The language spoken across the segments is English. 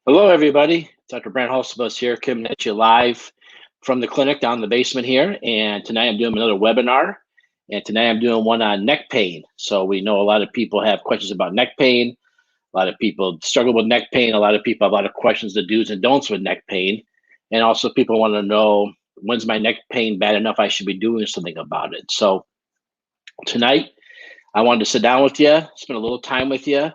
Hello, everybody. Dr. Brent Hulsebus here, coming at you live from the clinic down in the basement here. And tonight I'm doing another webinar. And tonight I'm doing one on neck pain. So we know a lot of people have questions about neck pain. A lot of people struggle with neck pain. A lot of people have a lot of questions, the do's and don'ts with neck pain. And also people want to know, when's my neck pain bad enough I should be doing something about it? So tonight I wanted to sit down with you, spend a little time with you,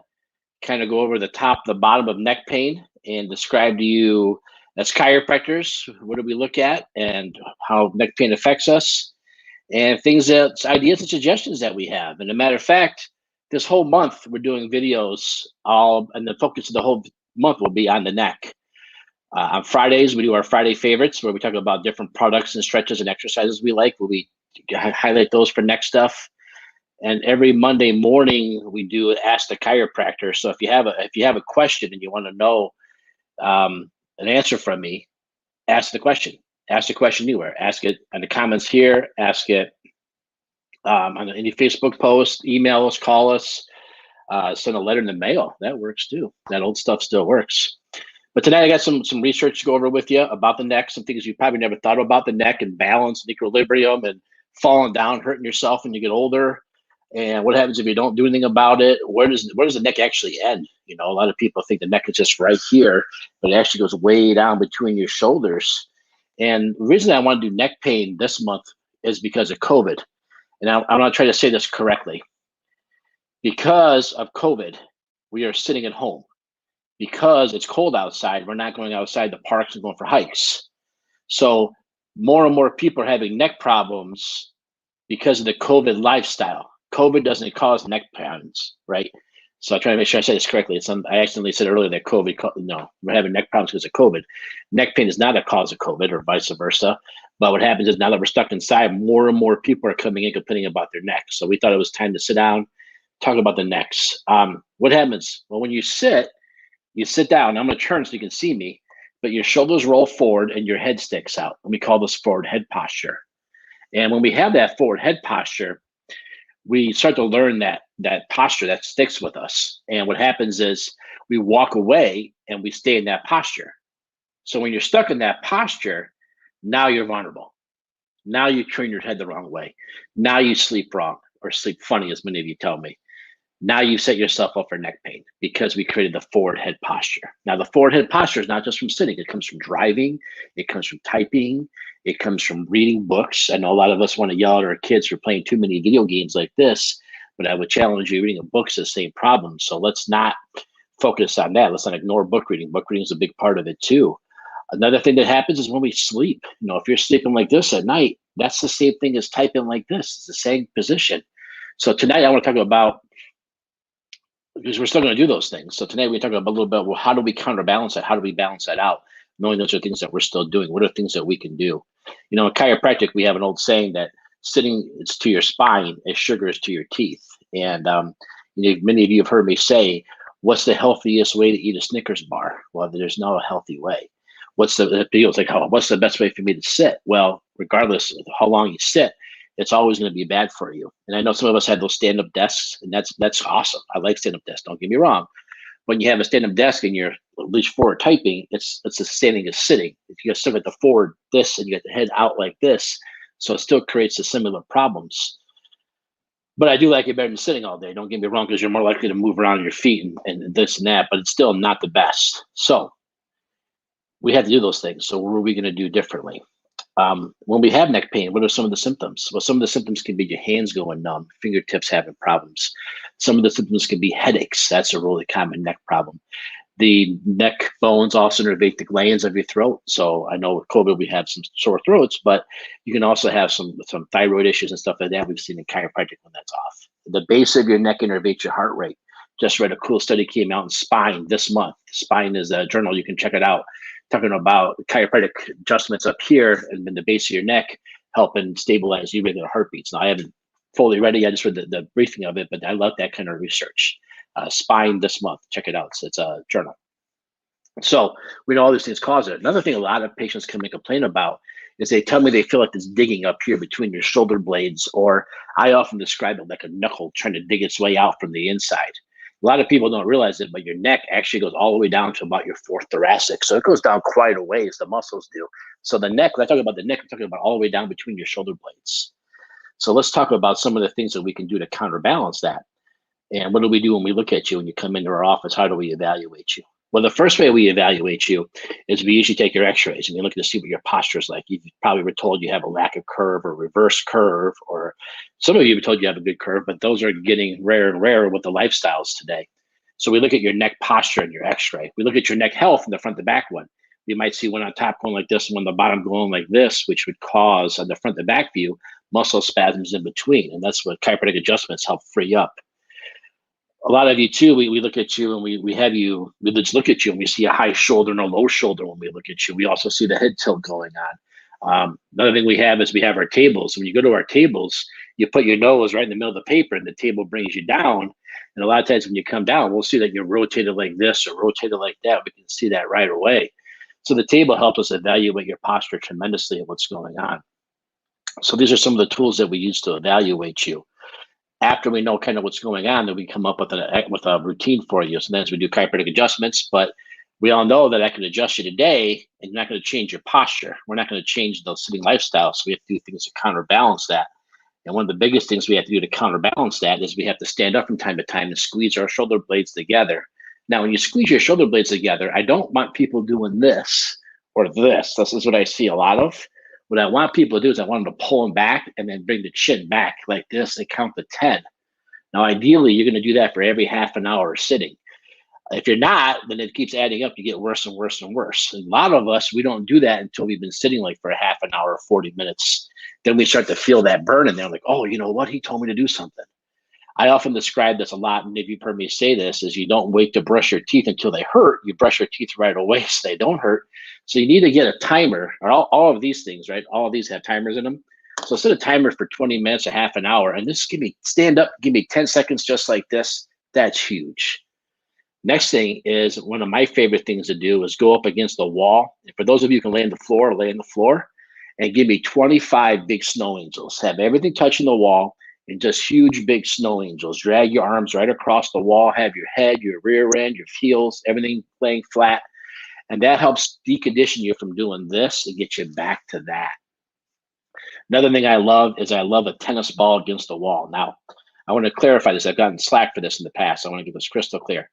kind of go over the top, the bottom of neck pain and describe to you as chiropractors, what do we look at and how neck pain affects us and things that ideas and suggestions that we have. And a matter of fact, this whole month we're doing videos and the focus of the whole month will be on the neck. On Fridays, we do our Friday favorites where we talk about different products and stretches and exercises we like, where we highlight those for neck stuff. And every Monday morning we do Ask the Chiropractor. So if you have a question and you want to know an answer from me, ask the question. Ask the question anywhere. Ask it in the comments here. Ask it on any Facebook post. Email us. Call us. Send a letter in the mail. That works too. That old stuff still works. But tonight I got some research to go over with you about the neck. Some things you probably never thought about the neck and balance and equilibrium and falling down, hurting yourself when you get older. And what happens if you don't do anything about it? Where does the neck actually end? You know, a lot of people think the neck is just right here, but it actually goes way down between your shoulders. And the reason I want to do neck pain this month is because of COVID. And I'm going to try to say this correctly. Because of COVID, we are sitting at home. Because it's cold outside, we're not going outside the parks and going for hikes. So more and more people are having neck problems because of the COVID lifestyle. COVID doesn't cause neck pains, right? So I try to make sure I say this correctly. I accidentally said earlier that we're having neck problems because of COVID. Neck pain is not a cause of COVID or vice versa. But what happens is now that we're stuck inside, more and more people are coming in complaining about their neck. So we thought it was time to sit down, talk about the necks. What happens? Well, when you sit down. I'm going to turn so you can see me, but your shoulders roll forward and your head sticks out. And we call this forward head posture. And when we have that forward head posture, we start to learn that posture that sticks with us. And what happens is we walk away and we stay in that posture. So when you're stuck in that posture, now you're vulnerable. Now you turn your head the wrong way. Now you sleep wrong or sleep funny, as many of you tell me. Now you set yourself up for neck pain because we created the forward head posture. Now, the forward head posture is not just from sitting. It comes from driving. It comes from typing. It comes from reading books. I know a lot of us want to yell at our kids for playing too many video games like this, but I would challenge you, reading a book is the same problem. So let's not focus on that. Let's not ignore book reading. Book reading is a big part of it too. Another thing that happens is when we sleep. You know, if you're sleeping like this at night, that's the same thing as typing like this. It's the same position. So tonight I want to talk about, because we're still going to do those things. So tonight we talk about a little bit, well, how do we counterbalance that? How do we balance that out? Knowing those are things that we're still doing. What are things that we can do? You know, in chiropractic, we have an old saying that sitting is to your spine as sugar is to your teeth. And you know, many of you have heard me say, what's the healthiest way to eat a Snickers bar? Well, there's no healthy way. What's the deal? It's like, oh, what's the best way for me to sit? Well, regardless of how long you sit, it's always going to be bad for you. And I know some of us have those stand-up desks, and that's awesome. I like stand-up desks. Don't get me wrong. When you have a stand-up desk and you're at least forward typing, it's the standing is sitting. If you still got the forward this and you got the head out like this, so it still creates the similar problems. But I do like it better than sitting all day. Don't get me wrong, because you're more likely to move around your feet and this and that, but it's still not the best. So we have to do those things. So what are we going to do differently? When we have neck pain, what are some of the symptoms? Well, some of the symptoms can be your hands going numb, fingertips having problems. Some of the symptoms can be headaches. That's a really common neck problem. The neck bones also innervate the glands of your throat. So I know with COVID we have some sore throats, but you can also have some thyroid issues and stuff like that. We've seen in chiropractic when that's off. The base of your neck innervates your heart rate. Just read a cool study came out in Spine this month. Spine is a journal. You can check it out, talking about chiropractic adjustments up here and then the base of your neck helping stabilize irregular heartbeats. Now, I haven't fully read it. I just read the briefing of it, but I love that kind of research. Spine this month. Check it out. It's a journal. So we know all these things cause it. Another thing a lot of patients come and complain about is they tell me they feel like there's digging up here between your shoulder blades, or I often describe it like a knuckle trying to dig its way out from the inside. A lot of people don't realize it, but your neck actually goes all the way down to about your fourth thoracic. So it goes down quite a ways, the muscles do. So the neck, when I talk about the neck, I'm talking about all the way down between your shoulder blades. So let's talk about some of the things that we can do to counterbalance that. And what do we do when we look at you when you come into our office? How do we evaluate you? Well, the first way we evaluate you is we usually take your x-rays and we look to see what your posture is like. You've probably been told you have a lack of curve or reverse curve, or some of you have been told you have a good curve, but those are getting rarer and rarer with the lifestyles today. So we look at your neck posture in your x-ray. We look at your neck health in the front to back one. You might see one on top going like this and one on the bottom going like this, which would cause on the front to back view muscle spasms in between. And that's what chiropractic adjustments help free up. A lot of you too, we look at you and we have you, we just look at you and we see a high shoulder and a low shoulder when we look at you. We also see the head tilt going on. Another thing we have is we have our tables. When you go to our tables, you put your nose right in the middle of the paper and the table brings you down. And a lot of times when you come down, we'll see that you're rotated like this or rotated like that. We can see that right away. So the table helps us evaluate your posture tremendously of what's going on. So these are some of the tools that we use to evaluate you. After we know kind of what's going on, then we come up with a routine for you. So then as we do chiropractic adjustments, but we all know that I can adjust you today and you're not going to change your posture. We're not going to change the sitting lifestyle. So we have to do things to counterbalance that. And one of the biggest things we have to do to counterbalance that is we have to stand up from time to time and squeeze our shoulder blades together. Now, when you squeeze your shoulder blades together, I don't want people doing this or this. This is what I see a lot of. What I want people to do is I want them to pull them back and then bring the chin back like this and count to 10. Now, ideally, you're going to do that for every half an hour of sitting. If you're not, then it keeps adding up. You get worse and worse and worse. And a lot of us, we don't do that until we've been sitting like for a half an hour or 40 minutes. Then we start to feel that burn in there. Like, oh, you know what? He told me to do something. I often describe this a lot, and if you've heard me say this, is you don't wait to brush your teeth until they hurt. You brush your teeth right away so they don't hurt. So you need to get a timer, or all of these things, right? All of these have timers in them. So set a timer for 20 minutes, a half an hour, and just stand up, give me 10 seconds just like this. That's huge. Next thing is one of my favorite things to do is go up against the wall. And for those of you who can lay on the floor, lay on the floor and give me 25 big snow angels. Have everything touching the wall and just huge, big snow angels. Drag your arms right across the wall. Have your head, your rear end, your heels, everything laying flat. And that helps decondition you from doing this and get you back to that. Another thing I love is I love a tennis ball against the wall. Now, I want to clarify this. I've gotten slack for this in the past. I want to get this crystal clear.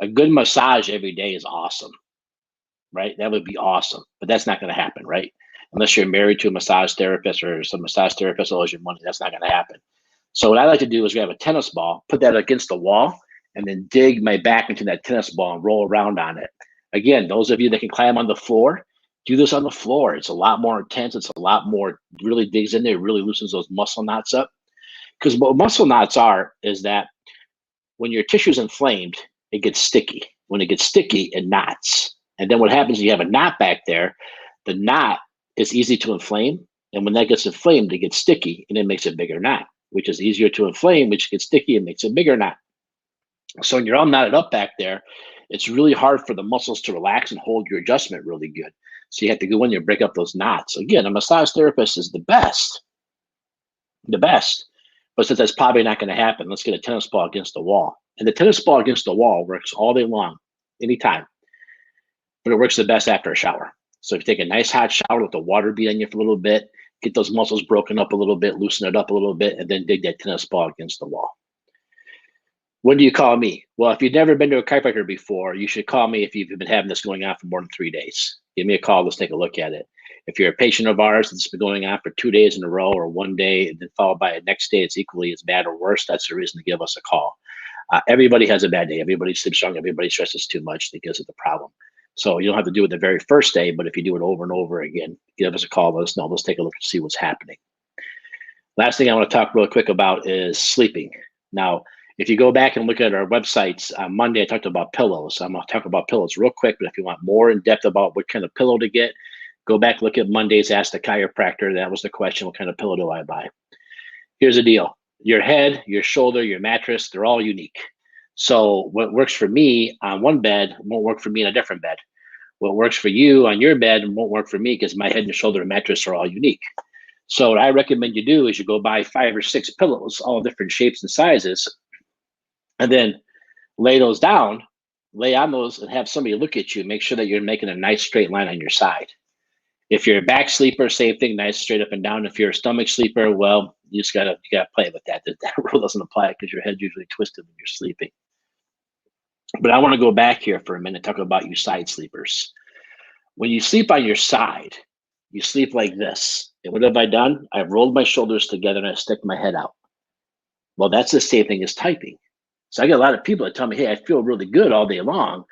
A good massage every day is awesome, right? That would be awesome, but that's not going to happen, right? Unless you're married to a massage therapist or some massage therapist owes you money, that's not going to happen. So what I like to do is grab a tennis ball, put that against the wall, and then dig my back into that tennis ball and roll around on it. Again, those of you that can climb on the floor, do this on the floor. It's a lot more intense. It's a lot more, really digs in there, really loosens those muscle knots up. Because what muscle knots are is that when your tissue's inflamed, it gets sticky. When it gets sticky, it knots. And then what happens is you have a knot back there. The knot is easy to inflame. And when that gets inflamed, it gets sticky and it makes a bigger knot, which is easier to inflame, which gets sticky and makes a bigger knot. So when you're all knotted up back there, it's really hard for the muscles to relax and hold your adjustment really good. So you have to go in there and break up those knots. Again, a massage therapist is the best. But since that's probably not going to happen, let's get a tennis ball against the wall. And the tennis ball against the wall works all day long, anytime. But it works the best after a shower. So if you take a nice hot shower, let the water beat on you for a little bit, get those muscles broken up a little bit, loosen it up a little bit, and then dig that tennis ball against the wall. When do you call me? Well, if you've never been to a chiropractor before, you should call me if you've been having this going on for more than 3 days. Give me a call. Let's take a look at it. If you're a patient of ours that's been going on for 2 days in a row or 1 day and then followed by a next day, it's equally as bad or worse. That's the reason to give us a call. Everybody has a bad day. Everybody sleeps wrong. Everybody stresses too much. That gives it the problem. So you don't have to do it the very first day, but if you do it over and over again, give us a call. Let us know. Let's take a look and see what's happening. Last thing I want to talk real quick about is sleeping. Now, if you go back and look at our websites, on Monday I talked about pillows. I'm going to talk about pillows real quick, but if you want more in depth about what kind of pillow to get, go back, look at Monday's Ask the Chiropractor. That was the question, what kind of pillow do I buy? Here's the deal. Your head, your shoulder, your mattress, they're all unique. So what works for me on one bed won't work for me in a different bed. What works for you on your bed won't work for me because my head and shoulder and mattress are all unique. So what I recommend you do is you go buy 5 or 6 pillows, all different shapes and sizes, and then lay those down, lay on those, and have somebody look at you. Make sure that you're making a nice straight line on your side. If you're a back sleeper, same thing, nice straight up and down. If you're a stomach sleeper, well, you gotta play with that. That rule doesn't apply because your head's usually twisted when you're sleeping. But I want to go back here for a minute, talk about you side sleepers. When you sleep on your side, you sleep like this. And what have I done? I've rolled my shoulders together and I stick my head out. Well, that's the same thing as typing. So I get a lot of people that tell me, hey, I feel really good all day long.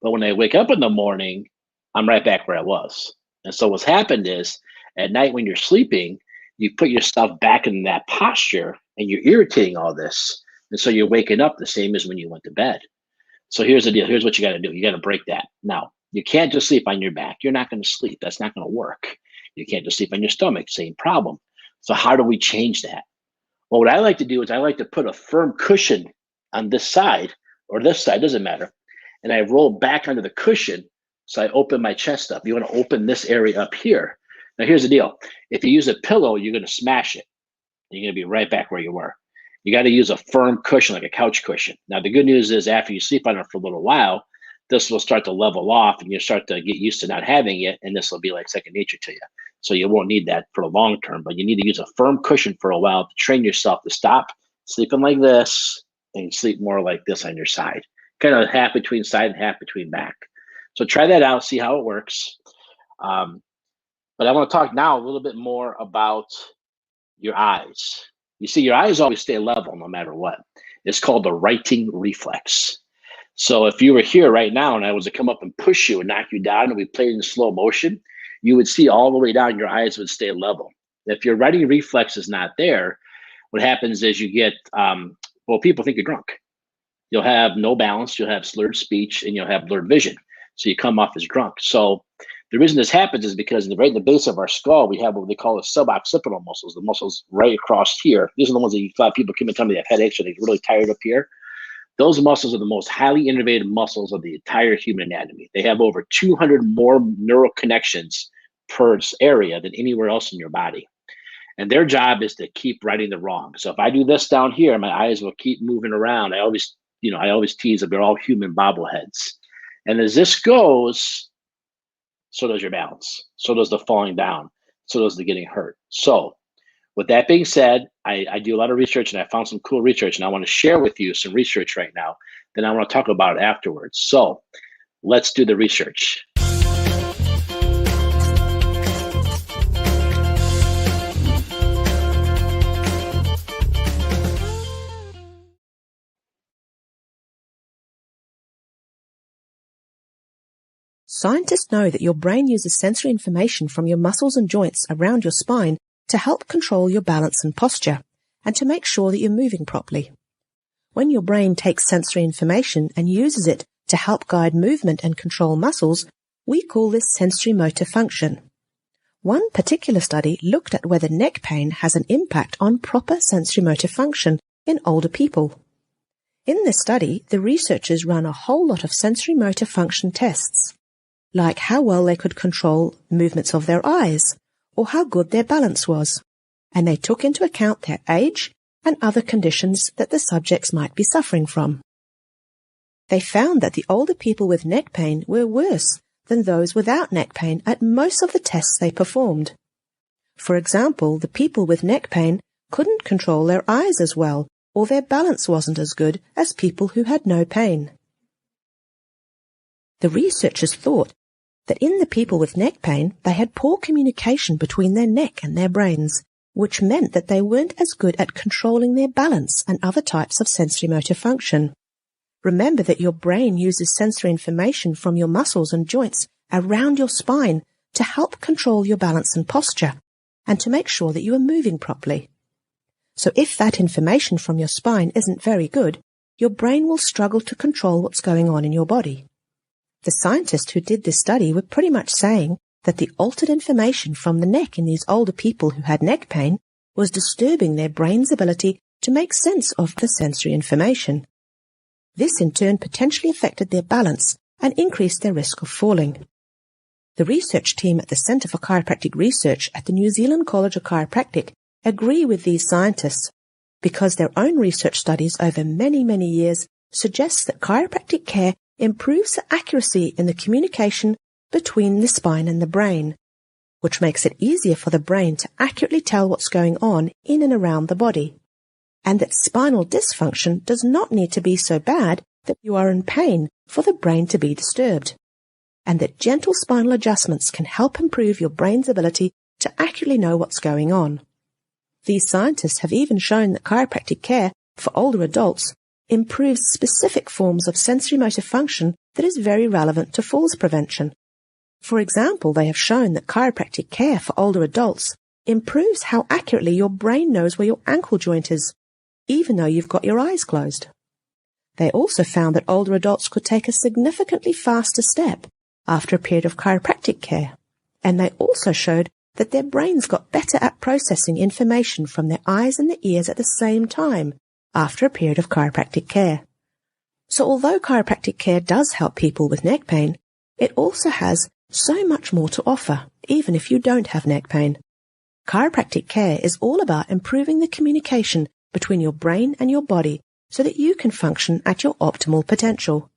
But when I wake up in the morning, I'm right back where I was. And so what's happened is at night when you're sleeping, you put yourself back in that posture and you're irritating all this. And so you're waking up the same as when you went to bed. So here's the deal. Here's what you got to do. You got to break that. Now, you can't just sleep on your back. You're not going to sleep. That's not going to work. You can't just sleep on your stomach. Same problem. So how do we change that? Well, what I like to do is I like to put a firm cushion on this side or this side, doesn't matter. And I roll back under the cushion. So I open my chest up. You want to open this area up here. Now, here's the deal. If you use a pillow, you're going to smash it. You're going to be right back where you were. You got to use a firm cushion, like a couch cushion. Now, the good news is after you sleep on it for a little while, this will start to level off and you'll start to get used to not having it. And this will be like second nature to you. So you won't need that for the long term, but you need to use a firm cushion for a while to train yourself to stop sleeping like this and sleep more like this on your side. Kind of half between side and half between back. So try that out, see how it works. But I want to talk now a little bit more about your eyes. You see, your eyes always stay level no matter what. It's called the righting reflex. So if you were here right now and I was to come up and push you and knock you down and we played in slow motion, you would see all the way down, your eyes would stay level. If your righting reflex is not there, what happens is you get, well, people think you're drunk. You'll have no balance, you'll have slurred speech, and you'll have blurred vision. So you come off as drunk. So the reason this happens is because right in the base of our skull, we have what they call the suboccipital muscles, the muscles right across here. These are the ones that a lot of people come and tell me they have headaches or they're really tired up here. Those muscles are the most highly innervated muscles of the entire human anatomy. They have over 200 more neural connections per area than anywhere else in your body. And their job is to keep righting the wrong. So if I do this down here, my eyes will keep moving around. I always tease that they're all human bobbleheads. And as this goes, so does your balance. So does the falling down. So does the getting hurt. So with that being said, I do a lot of research and I found some cool research and I want to share with you some research right now. Then I want to talk about it afterwards. So let's do the research. Scientists know that your brain uses sensory information from your muscles and joints around your spine to help control your balance and posture, and to make sure that you're moving properly. When your brain takes sensory information and uses it to help guide movement and control muscles, we call this sensory motor function. One particular study looked at whether neck pain has an impact on proper sensory motor function in older people. In this study, the researchers ran a whole lot of sensory motor function tests, like how well they could control movements of their eyes, or how good their balance was, and they took into account their age and other conditions that the subjects might be suffering from. They found that the older people with neck pain were worse than those without neck pain at most of the tests they performed. For example, the people with neck pain couldn't control their eyes as well, or their balance wasn't as good as people who had no pain. The researchers thought that in the people with neck pain, they had poor communication between their neck and their brains, which meant that they weren't as good at controlling their balance and other types of sensory motor function. Remember that your brain uses sensory information from your muscles and joints around your spine to help control your balance and posture, and to make sure that you are moving properly. So if that information from your spine isn't very good, your brain will struggle to control what's going on in your body. The scientists who did this study were pretty much saying that the altered information from the neck in these older people who had neck pain was disturbing their brain's ability to make sense of the sensory information. This in turn potentially affected their balance and increased their risk of falling. The research team at the Centre for Chiropractic Research at the New Zealand College of Chiropractic agree with these scientists because their own research studies over many, many years suggests that chiropractic care improves the accuracy in the communication between the spine and the brain, which makes it easier for the brain to accurately tell what's going on in and around the body, and that spinal dysfunction does not need to be so bad that you are in pain for the brain to be disturbed, and that gentle spinal adjustments can help improve your brain's ability to accurately know what's going on. These scientists have even shown that chiropractic care for older adults improves specific forms of sensory motor function that is very relevant to falls prevention. For example, they have shown that chiropractic care for older adults improves how accurately your brain knows where your ankle joint is, even though you've got your eyes closed. They also found that older adults could take a significantly faster step after a period of chiropractic care, and they also showed that their brains got better at processing information from their eyes and their ears at the same time after a period of chiropractic care. So although chiropractic care does help people with neck pain, it also has so much more to offer, even if you don't have neck pain. Chiropractic care is all about improving the communication between your brain and your body so that you can function at your optimal potential.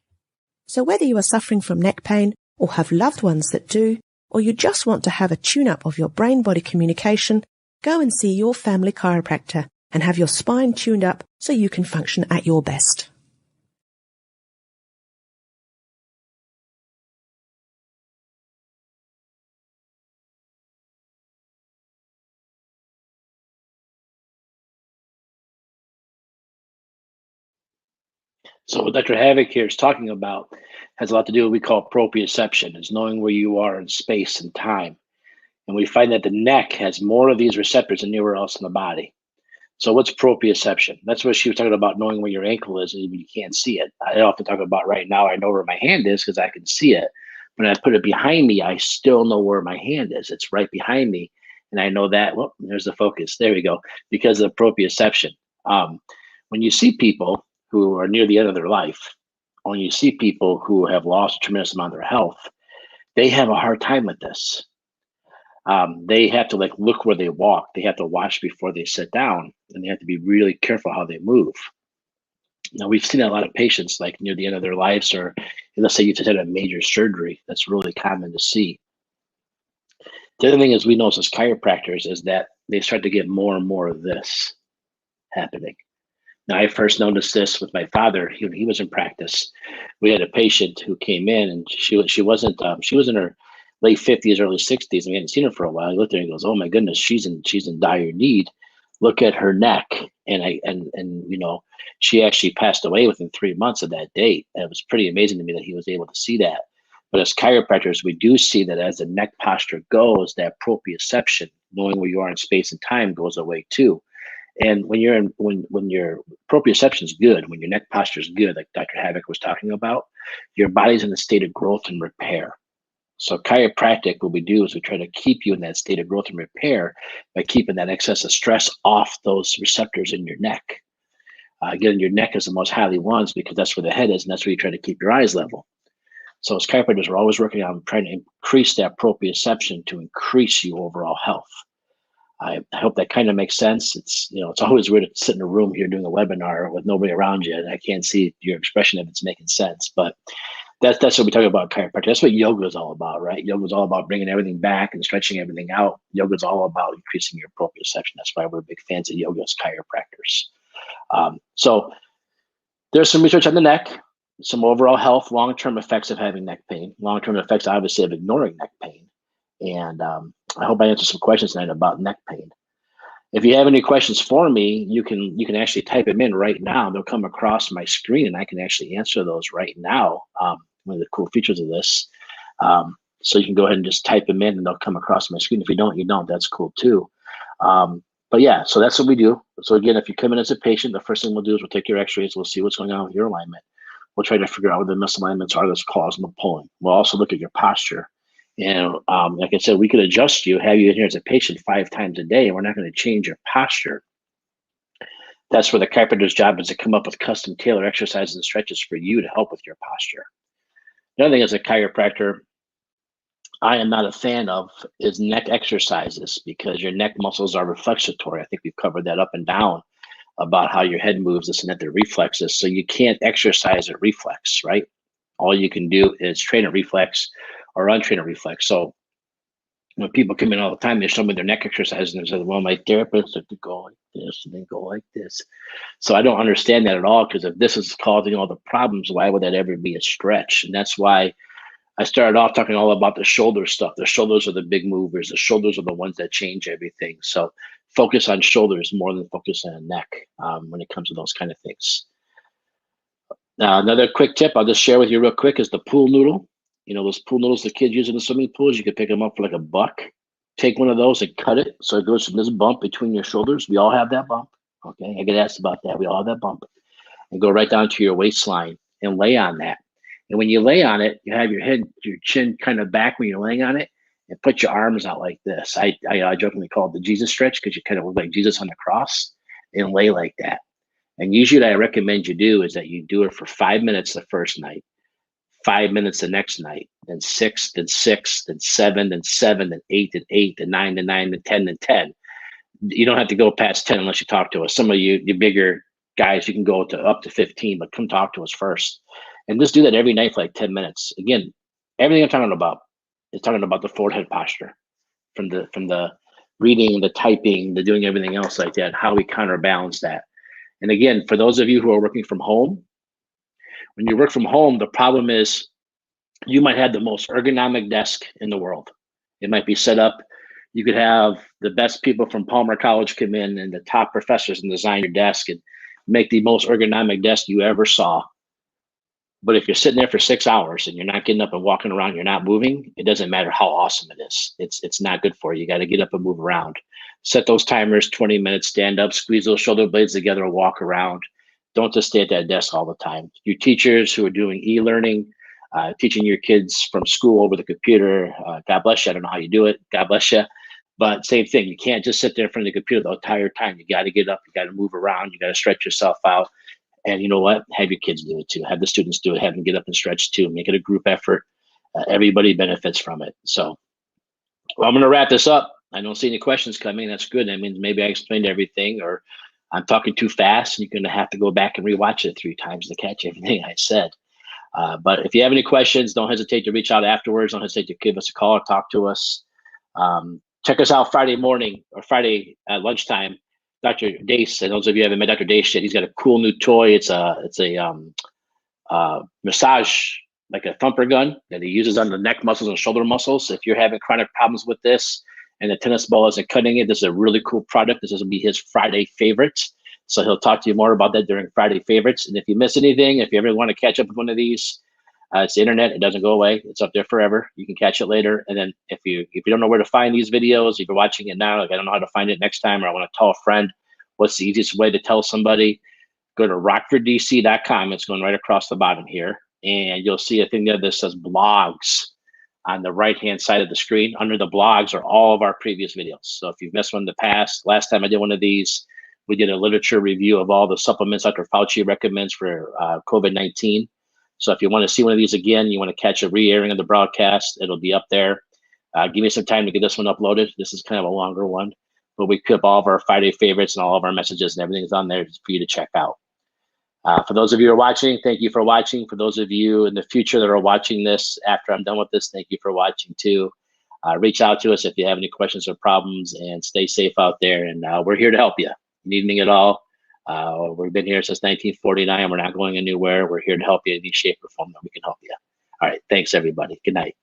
So whether you are suffering from neck pain or have loved ones that do, or you just want to have a tune-up of your brain-body communication, go and see your family chiropractor and have your spine tuned up so you can function at your best. So what Dr. Havoc here is talking about has a lot to do with what we call proprioception, is knowing where you are in space and time. And we find that the neck has more of these receptors than anywhere else in the body. So what's proprioception? That's what she was talking about, knowing where your ankle is, even you can't see it. I often talk about right now, I know where my hand is because I can see it. When I put it behind me, I still know where my hand is. It's right behind me. And I know that, well, there's the focus. There we go. Because of proprioception. When you see people who are near the end of their life, when you see people who have lost a tremendous amount of their health, they have a hard time with this. They have to like look where they walk. They have to watch before they sit down, and they have to be really careful how they move. Now we've seen a lot of patients like near the end of their lives, or let's say you just had a major surgery. That's really common to see. The other thing is we know as chiropractors is that they start to get more and more of this happening. Now I first noticed this with my father. He was in practice. We had a patient who came in, and she was in her late 50s, early 60s, and we hadn't seen her for a while. He looked at her and goes, "Oh my goodness, she's in dire need. Look at her neck." And she actually passed away within 3 months of that date. And it was pretty amazing to me that he was able to see that. But as chiropractors, we do see that as the neck posture goes, that proprioception, knowing where you are in space and time, goes away too. And when your proprioception is good, when your neck posture is good, like Dr. Havoc was talking about, your body's in a state of growth and repair. So chiropractic, what we do is we try to keep you in that state of growth and repair by keeping that excess of stress off those receptors in your neck. Again, your neck is the most highly ones because that's where the head is, and that's where you try to keep your eyes level. So as chiropractors, we're always working on trying to increase that proprioception to increase your overall health. I hope that kind of makes sense. It's always weird to sit in a room here doing a webinar with nobody around you, and I can't see your expression if it's making sense. But that's what we talk about chiropractic. That's what yoga is all about, right? Yoga is all about bringing everything back and stretching everything out. Yoga is all about increasing your proprioception. That's why we're big fans of yoga as chiropractors. So there's some research on the neck, some overall health, long-term effects of having neck pain, long-term effects, obviously, of ignoring neck pain. And I hope I answered some questions tonight about neck pain. If you have any questions for me, you can actually type them in right now. They'll come across my screen, and I can actually answer those right now. One of the cool features of this. So you can go ahead and just type them in, and they'll come across my screen. If you don't, you don't. That's cool too. But yeah, so that's what we do. So again, if you come in as a patient, the first thing we'll do is we'll take your x-rays. We'll see what's going on with your alignment. We'll try to figure out what the misalignments are that's causing the pulling. We'll also look at your posture. And like I said, we could adjust you, have you in here as a patient 5 times a day, and we're not going to change your posture. That's where the chiropractor's job is to come up with custom tailored exercises and stretches for you to help with your posture. The other thing as a chiropractor, I am not a fan of is neck exercises because your neck muscles are reflexatory. I think we've covered that up and down. about how your head moves, this and that, the reflexes. So you can't exercise a reflex, right? All you can do is train a reflex or untrain a reflex. So when people come in all the time, they show me their neck exercises and they say, well, my therapist said to go like this and then go like this. So I don't understand that at all, because if this is causing all the problems, why would that ever be a stretch? And that's why I started off talking all about the shoulder stuff. The shoulders are the big movers. The shoulders are the ones that change everything. So focus on shoulders more than focus on neck when it comes to those kind of things. Now, another quick tip I'll just share with you real quick is the pool noodle. You know, those pool noodles the kids use in the swimming pools, you can pick them up for like $1. Take one of those and cut it so it goes from this bump between your shoulders. We all have that bump. Okay, I get asked about that. We all have that bump. And go right down to your waistline and lay on that. And when you lay on it, you have your head, your chin kind of back when you're laying on it, and put your arms out like this. I jokingly call it the Jesus stretch, because you kind of look like Jesus on the cross, and lay like that. And usually what I recommend you do is that you do it for 5 minutes the first night, 5 minutes the next night, then 6, then 6, then 7, then 7, then 8, then 8, then 9, then 9, then 10, then 10. You don't have to go past 10 unless you talk to us. Some of you, the bigger guys, you can go to up to 15, but come talk to us first. And just do that every night for like 10 minutes. Again, everything I'm talking about is talking about the forward head posture, from the reading, the typing, the doing everything else like that, how we counterbalance that. And again, for those of you who are working from home, when you work from home, the problem is you might have the most ergonomic desk in the world. It might be set up. You could have the best people from Palmer College come in and the top professors and design your desk and make the most ergonomic desk you ever saw. But if you're sitting there for 6 hours and you're not getting up and walking around, you're not moving, it doesn't matter how awesome it is. It's not good for you. You got to get up and move around. Set those timers, 20 minutes, stand up, squeeze those shoulder blades together and walk around. Don't just stay at that desk all the time. Your teachers who are doing e-learning, teaching your kids from school over the computer, God bless you. I don't know how you do it. God bless you. But same thing. You can't just sit there in front of the computer the entire time. You got to get up. You got to move around. You got to stretch yourself out. And you know what? Have your kids do it too. Have the students do it. Have them get up and stretch too. Make it a group effort. Everybody benefits from it. So well, I'm going to wrap this up. I don't see any questions coming. That's good. That means maybe I explained everything, or I'm talking too fast and you're going to have to go back and rewatch it 3 times to catch everything I said. But if you have any questions, don't hesitate to reach out afterwards. Don't hesitate to give us a call or talk to us. Check us out Friday morning or Friday at lunchtime. Dr. Dace, and those of you who haven't met Dr. Dace yet, he's got a cool new toy. It's a massage, like a thumper gun that he uses on the neck muscles and shoulder muscles. If you're having chronic problems with this and the tennis ball isn't cutting it, this is a really cool product. This will be his Friday favorites. So he'll talk to you more about that during Friday favorites. And if you miss anything, if you ever want to catch up with one of these, it's the internet. It doesn't go away. It's up there forever. You can catch it later. And then if you don't know where to find these videos, if you're watching it now, like I don't know how to find it next time, or I want to tell a friend, what's the easiest way to tell somebody? Go to rockforddc.com. It's going right across the bottom here. And you'll see a thing there that says blogs on the right-hand side of the screen. Under the blogs are all of our previous videos. So if you've missed one in the past, last time I did one of these, we did a literature review of all the supplements Dr. Fauci recommends for COVID-19. So if you want to see one of these again, you want to catch a re-airing of the broadcast, it'll be up there. Give me some time to get this one uploaded. This is kind of a longer one, but we keep all of our Friday favorites and all of our messages and everything's on there for you to check out. For those of you who are watching, thank you for watching. For those of you in the future that are watching this after I'm done with this, thank you for watching too. Reach out to us if you have any questions or problems, and stay safe out there. And we're here to help you. Need anything at all? We've been here since 1949. We're not going anywhere. We're here to help you in any shape or form that we can help you. All right. Thanks, everybody. Good night.